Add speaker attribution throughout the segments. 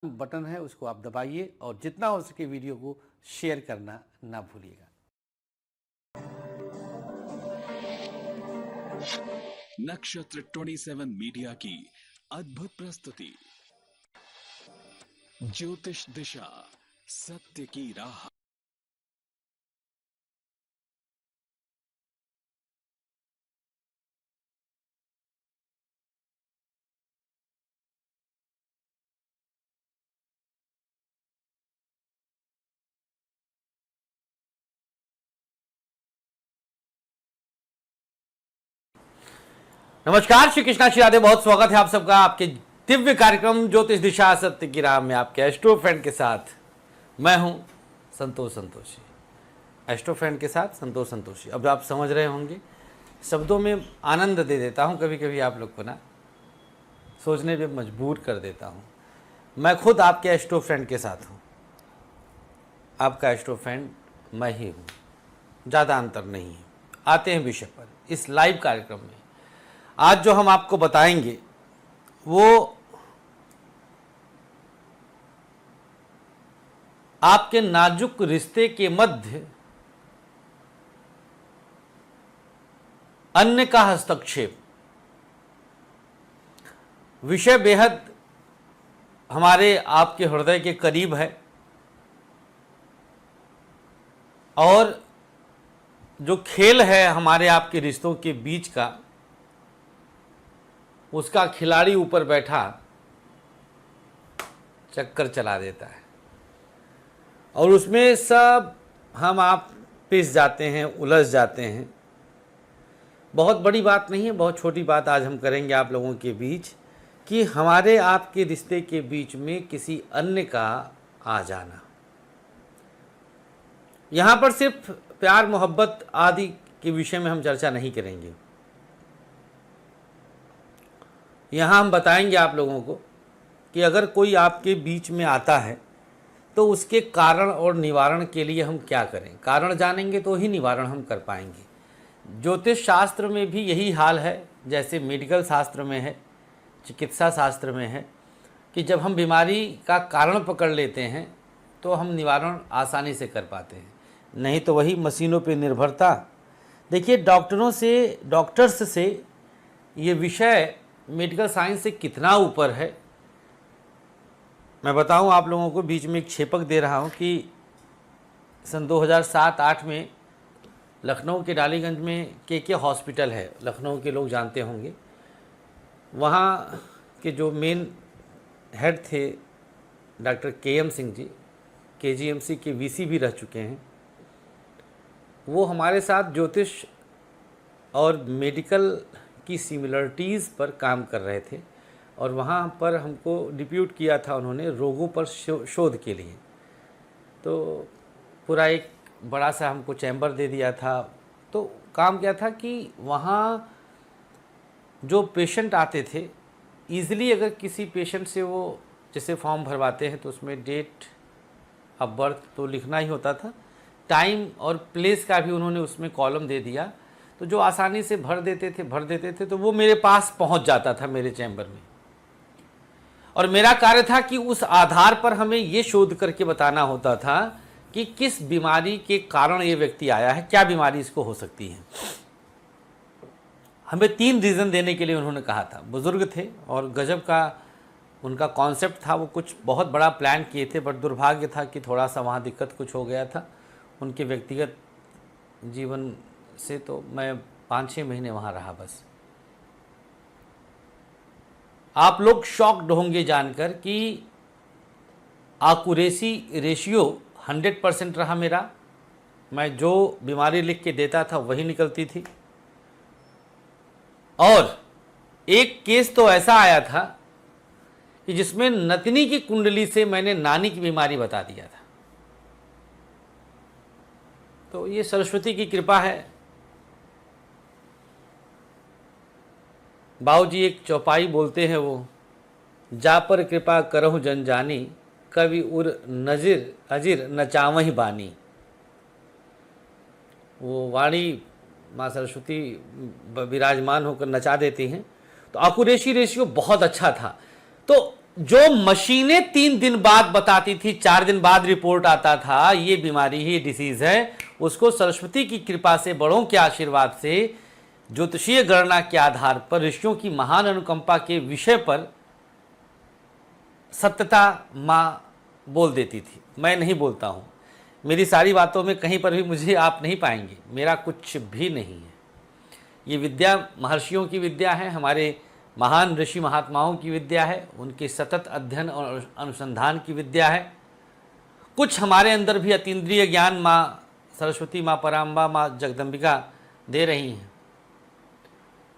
Speaker 1: Button है उसको आप दबाइए और जितना हो सके वीडियो को शेयर करना ना भूलिएगा।
Speaker 2: नक्षत्र 27 मीडिया की अद्भुत प्रस्तुति ज्योतिष दिशा सत्य की राह।
Speaker 1: नमस्कार, श्री कृष्णा श्री राधे। बहुत स्वागत है आप सबका आपके दिव्य कार्यक्रम ज्योतिष दिशा सत्य की राह में आपके एस्ट्रो फ्रेंड के साथ। मैं हूं संतोष संतोषी, एस्ट्रो फ्रेंड के साथ संतोष संतोषी। अब आप समझ रहे होंगे, शब्दों में आनंद दे देता हूं, कभी कभी आप लोग को ना सोचने पे मजबूर कर देता हूं। मैं खुद आपके एस्ट्रो फ्रेंड के साथ हूं, आपका एस्ट्रो फ्रेंड मैं ही हूं, ज़्यादा अंतर नहीं है। आते हैं विषय पर इस लाइव कार्यक्रम में। आज जो हम आपको बताएंगे वो आपके नाजुक रिश्ते के मध्य अन्य का हस्तक्षेप। विषय बेहद हमारे आपके हृदय के करीब है और जो खेल है हमारे आपके रिश्तों के बीच का, उसका खिलाड़ी ऊपर बैठा चक्कर चला देता है और उसमें सब हम आप पिस जाते हैं, उलझ जाते हैं। बहुत बड़ी बात नहीं है, बहुत छोटी बात आज हम करेंगे आप लोगों के बीच कि हमारे आपके रिश्ते के बीच में किसी अन्य का आ जाना। यहाँ पर सिर्फ प्यार मोहब्बत आदि के विषय में हम चर्चा नहीं करेंगे। यहाँ हम बताएंगे आप लोगों को कि अगर कोई आपके बीच में आता है तो उसके कारण और निवारण के लिए हम क्या करें। कारण जानेंगे तो ही निवारण हम कर पाएंगे। ज्योतिष शास्त्र में भी यही हाल है, जैसे मेडिकल शास्त्र में है, चिकित्सा शास्त्र में है कि जब हम बीमारी का कारण पकड़ लेते हैं तो हम निवारण आसानी से कर पाते हैं, नहीं तो वही मशीनों पर निर्भरता। देखिए, डॉक्टर्स से ये विषय मेडिकल साइंस से कितना ऊपर है। मैं बताऊं आप लोगों को, बीच में एक छेपक दे रहा हूं कि सन 2007-8 में लखनऊ के डालीगंज में के हॉस्पिटल है, लखनऊ के लोग जानते होंगे। वहाँ के जो मेन हेड थे doctor KM Singh ji, KGMC के VC भी रह चुके हैं। वो हमारे साथ ज्योतिष और मेडिकल की सिमिलरिटीज़ पर काम कर रहे थे और वहाँ पर हमको डिप्यूट किया था उन्होंने रोगों पर शोध के लिए। तो पूरा एक बड़ा सा हमको चैम्बर दे दिया था। तो काम क्या था कि वहाँ जो पेशेंट आते थे, ईज़िली अगर किसी पेशेंट से वो जैसे फॉर्म भरवाते हैं तो उसमें डेट ऑफ बर्थ तो लिखना ही होता था, टाइम और प्लेस का भी उन्होंने उसमें कॉलम दे दिया। तो जो आसानी से भर देते थे तो वो मेरे पास पहुंच जाता था, मेरे चैम्बर में। और मेरा कार्य था कि उस आधार पर हमें ये शोध करके बताना होता था कि किस बीमारी के कारण ये व्यक्ति आया है, क्या बीमारी इसको हो सकती है। हमें 3 रीज़न देने के लिए उन्होंने कहा था। बुजुर्ग थे और गजब का उनका कॉन्सेप्ट था। वो कुछ बहुत बड़ा प्लान किए थे, बट दुर्भाग्य था कि थोड़ा सा वहाँ दिक्कत कुछ हो गया था उनके व्यक्तिगत जीवन से। तो मैं 5-6 महीने वहाँ रहा बस। आप लोग शॉक्ड होंगे जानकर कि एक्यूरेसी रेशियो 100% रहा मेरा। मैं जो बीमारी लिख के देता था वही निकलती थी। और एक केस तो ऐसा आया था कि जिसमें नतनी की कुंडली से मैंने नानी की बीमारी बता दिया था। तो ये सरस्वती की कृपा है। बाबूजी एक चौपाई बोलते हैं, वो जा पर कृपा करहु जन जानी, कवि उर नजिर अजिर नचावही बानी। वो वाणी माँ सरस्वती विराजमान होकर नचा देती हैं। तो एक्यूरेसी रेशियो बहुत अच्छा था। तो जो मशीनें 3 दिन बाद बताती थी, 4 दिन बाद रिपोर्ट आता था ये बीमारी ही डिसीज है, उसको सरस्वती की कृपा से, बड़ों के आशीर्वाद से, ज्योतिषीय गणना के आधार पर, ऋषियों की महान अनुकंपा के विषय पर सत्यता माँ बोल देती थी। मैं नहीं बोलता हूँ, मेरी सारी बातों में कहीं पर भी मुझे आप नहीं पाएंगे, मेरा कुछ भी नहीं है। ये विद्या महर्षियों की विद्या है, हमारे महान ऋषि महात्माओं की विद्या है, उनके सतत अध्ययन और अनुसंधान की विद्या है। कुछ हमारे अंदर भी अतीन्द्रिय ज्ञान माँ सरस्वती, माँ पराम्बा, माँ जगदम्बिका दे रही हैं।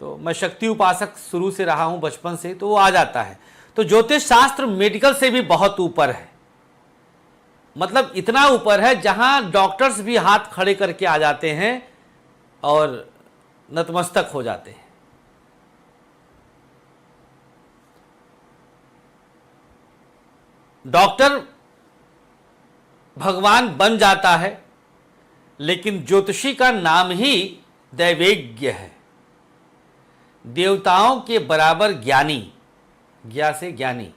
Speaker 1: तो मैं शक्ति उपासक शुरू से रहा हूँ, बचपन से, तो वो आ जाता है। तो ज्योतिष शास्त्र मेडिकल से भी बहुत ऊपर है, मतलब इतना ऊपर है जहां डॉक्टर्स भी हाथ खड़े करके आ जाते हैं और नतमस्तक हो जाते हैं। डॉक्टर भगवान बन जाता है, लेकिन ज्योतिषी का नाम ही दैवेज्ञ है, देवताओं के बराबर ज्ञानी, ज्ञा से ज्ञानी,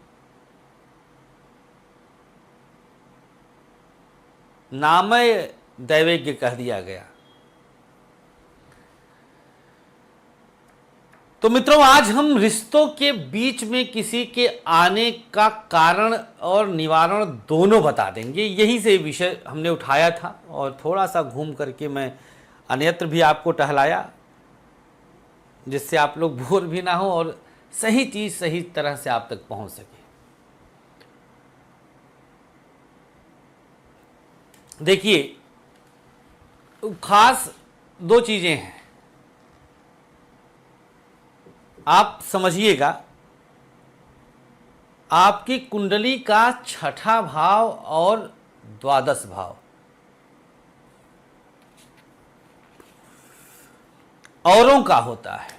Speaker 1: नाम दैवेज्ञ कह दिया गया। तो मित्रों, आज हम रिश्तों के बीच में किसी के आने का कारण और निवारण दोनों बता देंगे। यही से विषय हमने उठाया था और थोड़ा सा घूम करके मैं अन्यत्र भी आपको टहलाया, जिससे आप लोग बोर भी ना हो और सही चीज सही तरह से आप तक पहुंच सके। देखिए, खास 2 चीजें हैं, आप समझिएगा। आपकी कुंडली का 6ठा भाव और 12 भाव औरों का होता है।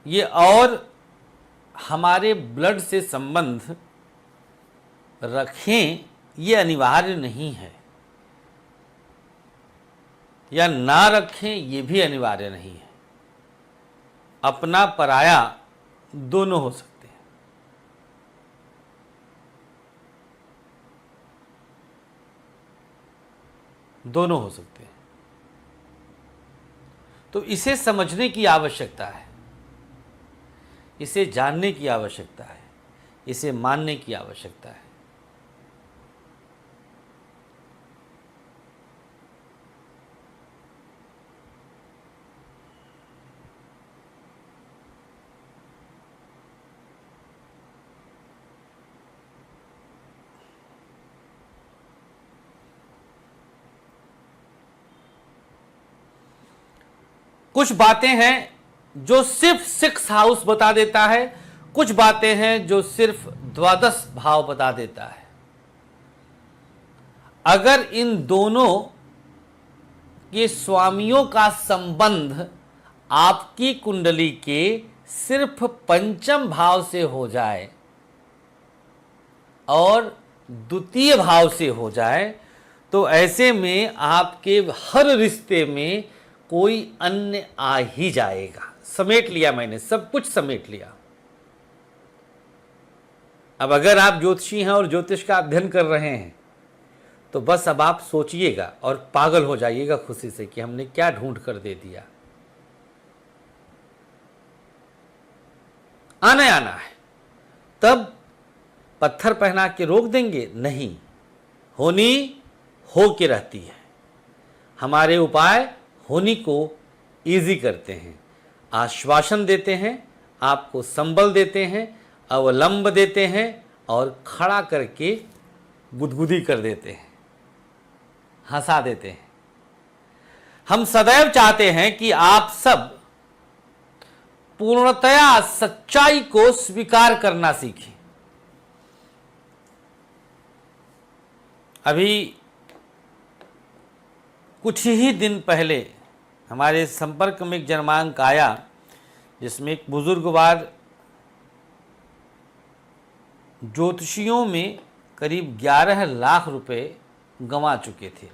Speaker 1: ये और हमारे ब्लड से संबंध रखें ये अनिवार्य नहीं है, या ना रखें ये भी अनिवार्य नहीं है। अपना पराया दोनों हो सकते हैं। दोनों हो सकते हैं। तो इसे समझने की आवश्यकता है, इसे जानने की आवश्यकता है, इसे मानने की आवश्यकता है। कुछ बातें हैं जो सिर्फ 6 हाउस बता देता है, कुछ बातें हैं जो सिर्फ 12 भाव बता देता है। अगर इन दोनों के स्वामियों का संबंध आपकी कुंडली के सिर्फ 5म भाव से हो जाए और द्वितीय भाव से हो जाए, तो ऐसे में आपके हर रिश्ते में कोई अन्य आ ही जाएगा। समेट लिया मैंने, सब कुछ समेट लिया। अब अगर आप ज्योतिषी हैं और ज्योतिष का अध्ययन कर रहे हैं, तो बस अब आप सोचिएगा और पागल हो जाइएगा खुशी से कि हमने क्या ढूंढ कर दे दिया। आना है, तब पत्थर पहना के रोक देंगे? नहीं, होनी हो के रहती है। हमारे उपाय होनी को इजी करते हैं, आश्वासन देते हैं, आपको संबल देते हैं, अवलंब देते हैं और खड़ा करके गुदगुदी कर देते हैं, हंसा देते हैं। हम सदैव चाहते हैं कि आप सब पूर्णतया सच्चाई को स्वीकार करना सीखें। अभी कुछ ही दिन पहले हमारे संपर्क में एक जनमांक आया, जिसमें एक बुजुर्गवार ज्योतिषियों में करीब 11 लाख रुपए गंवा चुके थे।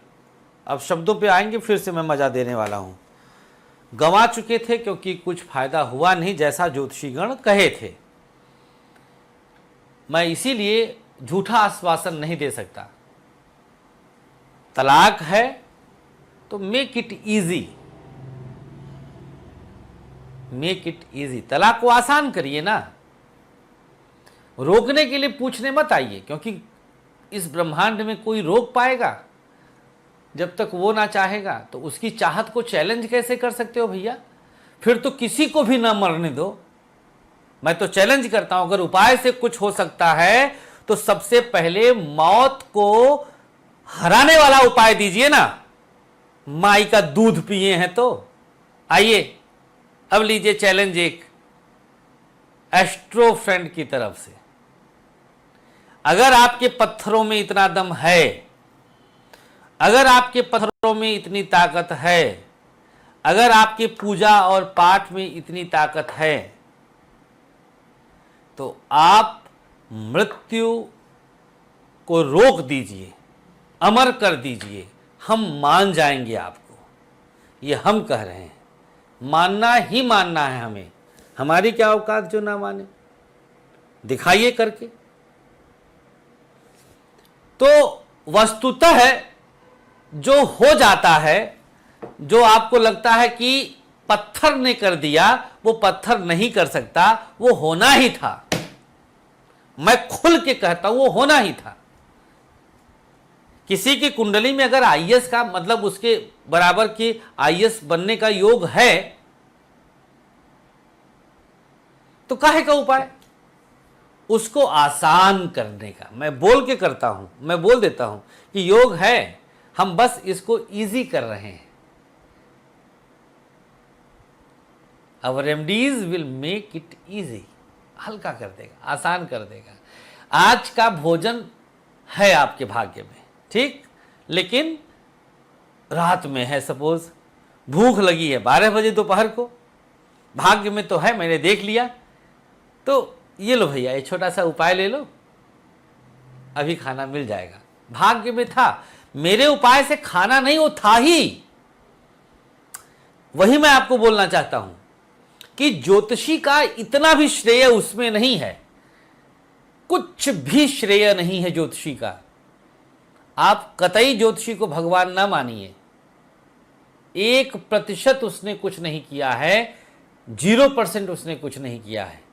Speaker 1: अब शब्दों पे आएंगे, फिर से मैं मजा देने वाला हूँ। गंवा चुके थे क्योंकि कुछ फायदा हुआ नहीं, जैसा ज्योतिषीगण कहे थे। मैं इसीलिए झूठा आश्वासन नहीं दे सकता। तलाक है तो make it easy, make it easy, तलाक को आसान करिए ना। रोकने के लिए पूछने मत आइए, क्योंकि इस ब्रह्मांड में कोई रोक पाएगा जब तक वो ना चाहेगा। तो उसकी चाहत को चैलेंज कैसे कर सकते हो भैया? फिर तो किसी को भी ना मरने दो। मैं तो चैलेंज करता हूं, अगर उपाय से कुछ हो सकता है तो सबसे पहले मौत को हराने वाला उपाय दीजिए ना। माई का दूध पिए हैं तो आइए अब लीजिए चैलेंज एक एस्ट्रो फ्रेंड की तरफ से। अगर आपके पत्थरों में इतना दम है, अगर आपके पत्थरों में इतनी ताकत है, अगर आपके पूजा और पाठ में इतनी ताकत है, तो आप मृत्यु को रोक दीजिए, अमर कर दीजिए। हम मान जाएंगे आपको, ये हम कह रहे हैं। मानना ही मानना है हमें, हमारी क्या औकात जो ना माने, दिखाइए करके। तो वस्तुतः जो हो जाता है, जो आपको लगता है कि पत्थर ने कर दिया, वो पत्थर नहीं कर सकता, वो होना ही था। मैं खुल के कहता हूं वो होना ही था। किसी की कुंडली में अगर आईएएस का मतलब उसके बराबर की आईएएस बनने का योग है, तो काहे का उपाय? उसको आसान करने का मैं बोल के करता हूं, मैं बोल देता हूं कि योग है, हम बस इसको इजी कर रहे हैं। Our remedies will make it easy, हल्का कर देगा, आसान कर देगा। आज का भोजन है आपके भाग्य में, ठीक, लेकिन रात में है, सपोज भूख लगी है 12 बजे दोपहर को, भाग्य में तो है, मैंने देख लिया, तो ये लो भैया, ये छोटा सा उपाय ले लो, अभी खाना मिल जाएगा। भाग्य में था, मेरे उपाय से खाना नहीं, वो था ही। वही मैं आपको बोलना चाहता हूं कि ज्योतिषी का इतना भी श्रेय उसमें नहीं है, कुछ भी श्रेय नहीं है ज्योतिषी का। आप कतई ज्योतिषी को भगवान ना मानिए, 1% उसने कुछ नहीं किया है, 0% उसने कुछ नहीं किया है।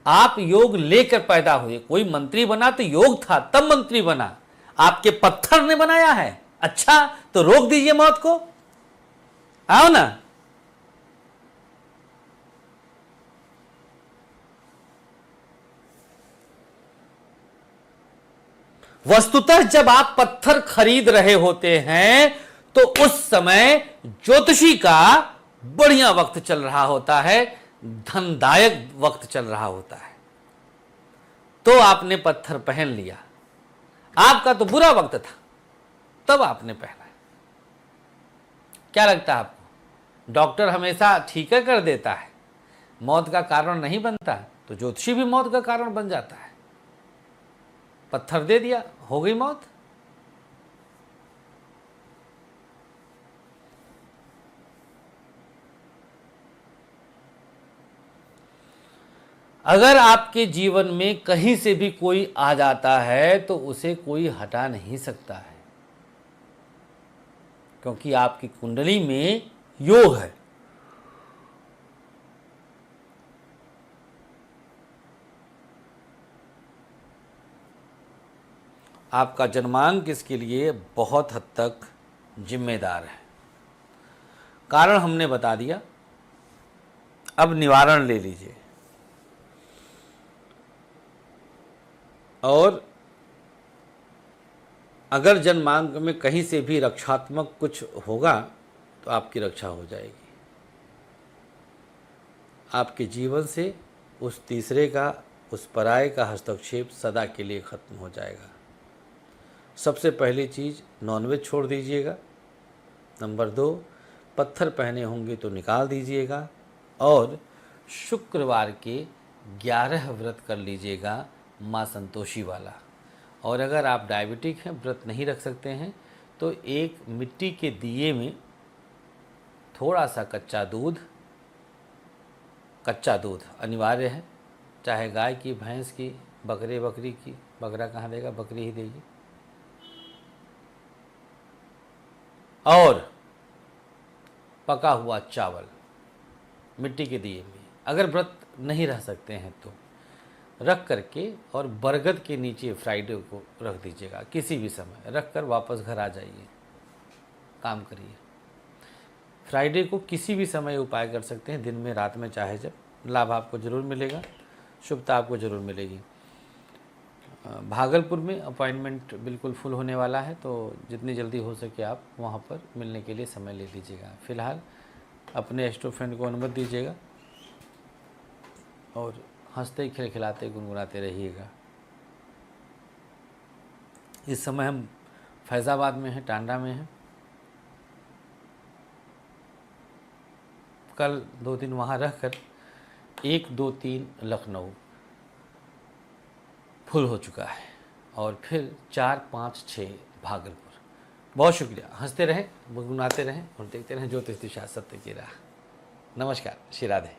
Speaker 1: आप योग लेकर पैदा हुए, कोई मंत्री बना तो योग था तब मंत्री बना, आपके पत्थर ने बनाया है। अच्छा तो रोक दीजिए मौत को, आओ ना। वस्तुतः जब आप पत्थर खरीद रहे होते हैं तो उस समय ज्योतिषी का बढ़िया वक्त चल रहा होता है, धनदायक वक्त चल रहा होता है, तो आपने पत्थर पहन लिया। आपका तो बुरा वक्त था, तब आपने पहना। क्या लगता है आपको? डॉक्टर हमेशा ठीक कर देता है, मौत का कारण नहीं बनता, तो ज्योतिषी भी मौत का कारण बन जाता है। पत्थर दे दिया, हो गई मौत। अगर आपके जीवन में कहीं से भी कोई आ जाता है तो उसे कोई हटा नहीं सकता है, क्योंकि आपकी कुंडली में योग है। आपका जन्मांक इसके लिए बहुत हद तक जिम्मेदार है। कारण हमने बता दिया, अब निवारण ले लीजिए। और अगर जन्मांक में कहीं से भी रक्षात्मक कुछ होगा तो आपकी रक्षा हो जाएगी। आपके जीवन से उस तीसरे का, उस पराये का हस्तक्षेप सदा के लिए खत्म हो जाएगा। सबसे पहली चीज़, नॉनवेज छोड़ दीजिएगा। नंबर 2, पत्थर पहने होंगे तो निकाल दीजिएगा। और शुक्रवार के 11 व्रत कर लीजिएगा माँ संतोषी वाला। और अगर आप डायबिटिक हैं, व्रत नहीं रख सकते हैं, तो एक मिट्टी के दिए में थोड़ा सा कच्चा दूध अनिवार्य है, चाहे गाय की, भैंस की, बकरी की। बकरा कहाँ देगा, बकरी ही देगी। और पका हुआ चावल मिट्टी के दिए में, अगर व्रत नहीं रह सकते हैं तो रख करके, और बरगद के नीचे फ्राइडे को रख दीजिएगा। किसी भी समय रख कर वापस घर आ जाइए, काम करिए। फ्राइडे को किसी भी समय उपाय कर सकते हैं, दिन में, रात में, चाहे जब। लाभ आपको ज़रूर मिलेगा, शुभता आपको ज़रूर मिलेगी। भागलपुर में अपॉइंटमेंट बिल्कुल फुल होने वाला है, तो जितनी जल्दी हो सके आप वहाँ पर मिलने के लिए समय ले लीजिएगा। फ़िलहाल अपने एस्ट्रो फ्रेंड को अनुमति दीजिएगा और हंसते खिलखिलाते गुनगुनाते रहिएगा। इस समय हम फैज़ाबाद में हैं, टांडा में हैं। कल 2 दिन वहाँ रह कर 1, 2, 3 लखनऊ फुल हो चुका है, और फिर 4, 5, 6 भागलपुर। बहुत शुक्रिया। हंसते रहें, गुनगुनाते रहें और देखते रहें ज्योतिष दिशा सत्य की राह। नमस्कार, श्री राधे।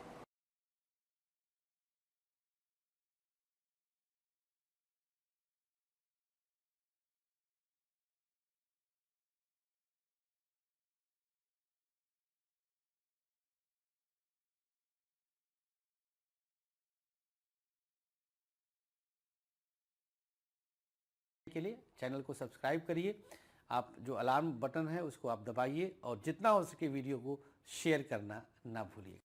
Speaker 1: के लिए चैनल को सब्सक्राइब करिए। आप जो अलार्म बटन है उसको आप दबाइए, और जितना हो सके वीडियो को शेयर करना ना भूलिए।